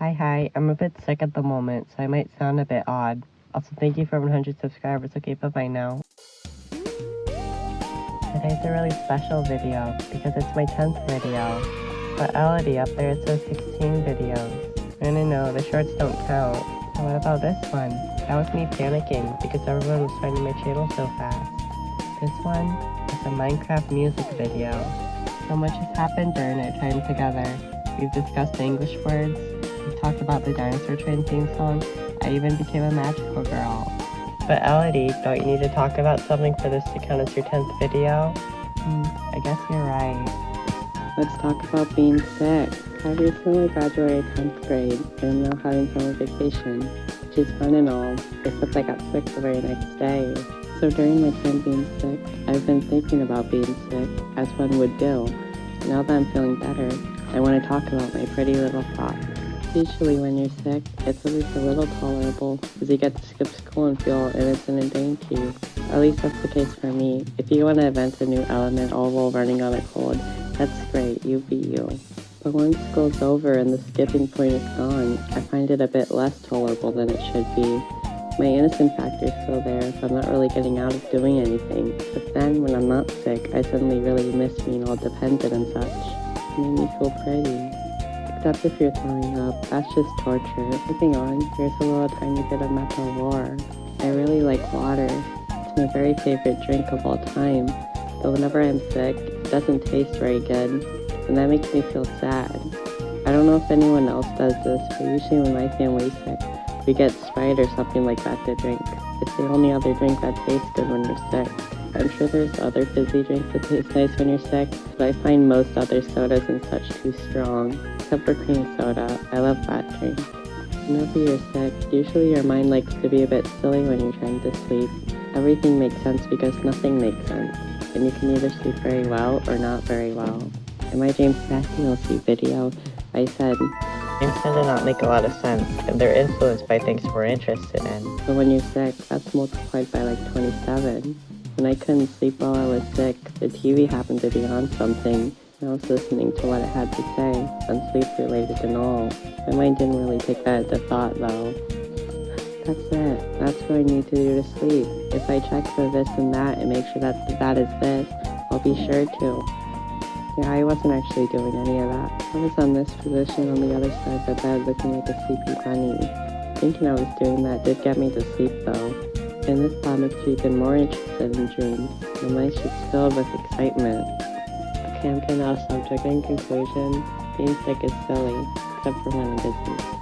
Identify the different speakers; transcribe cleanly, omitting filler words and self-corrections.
Speaker 1: Hi, I'm a bit sick at the moment, so I might sound a bit odd. Also, thank you for 100 subscribers. Okay, bye-bye now. Today's a really special video because it's my 10th video. But Elodie up there, it says 16 videos. No, the shorts don't count. And what about this one? That was me panicking because everyone was finding my channel so fast. This one is a Minecraft music video. So much has happened during our time together. We've discussed the English words, we've talked about the Dinosaur Train theme song, I even became a magical girl. But Elodie, don't you need to talk about something for this to count as your 10th video? I guess you're right.
Speaker 2: Let's talk about being sick. I recently graduated 10th grade and I'm now having summer vacation, which is fun and all, except I got sick the very next day. So during my time being sick, I've been thinking about being sick, as one would do. Now that I'm feeling better, I want to talk about my pretty little thoughts. Usually when you're sick, it's at least a little tolerable, because you get to skip school and feel innocent and dainty. At least that's the case for me. If you want to invent a new element all while running on a cold, that's great, you be you. But once school's over and the skipping point is gone, I find it a bit less tolerable than it should be. My innocent factor is still there, so I'm not really getting out of doing anything. But then, when I'm not sick, I suddenly really miss being all dependent and such. It made me feel pretty. Except if you're throwing up, that's just torture. Moving on, here's a little tiny bit of Meppa lore. I really like water. It's my very favorite drink of all time. But whenever I'm sick, it doesn't taste very good, and that makes me feel sad. I don't know if anyone else does this, but usually when my family's sick, we get Sprite or something like that to drink. It's the only other drink that tastes good when you're sick. I'm sure there's other fizzy drinks that taste nice when you're sick, but I find most other sodas and such too strong. Except for cream soda, I love that drink. Whenever you're sick, usually your mind likes to be a bit silly when you're trying to sleep. Everything makes sense because nothing makes sense, and you can either sleep very well or not very well. In my James Matthew video, I said,
Speaker 1: Dreams tend to not make a lot of sense, and they're influenced by things we're interested in.
Speaker 2: so when you're sick, that's multiplied by like 27. When I couldn't sleep while I was sick, the TV happened to be on something, and I was listening to what it had to say, unsleep-related and all. My mind didn't really take that into thought, though. That's it. That's what I need to do to sleep. If I check for this and that and make sure that that is this, I'll be sure to. Yeah, I wasn't actually doing any of that. I was on this position on the other side of the bed looking like a sleepy bunny. Thinking I was doing that did get me to sleep, though. And this thought makes you even more interested in dreams. My mind's just filled with excitement. Okay, I'm getting off subject. In conclusion, being sick is silly, except for when it isn't.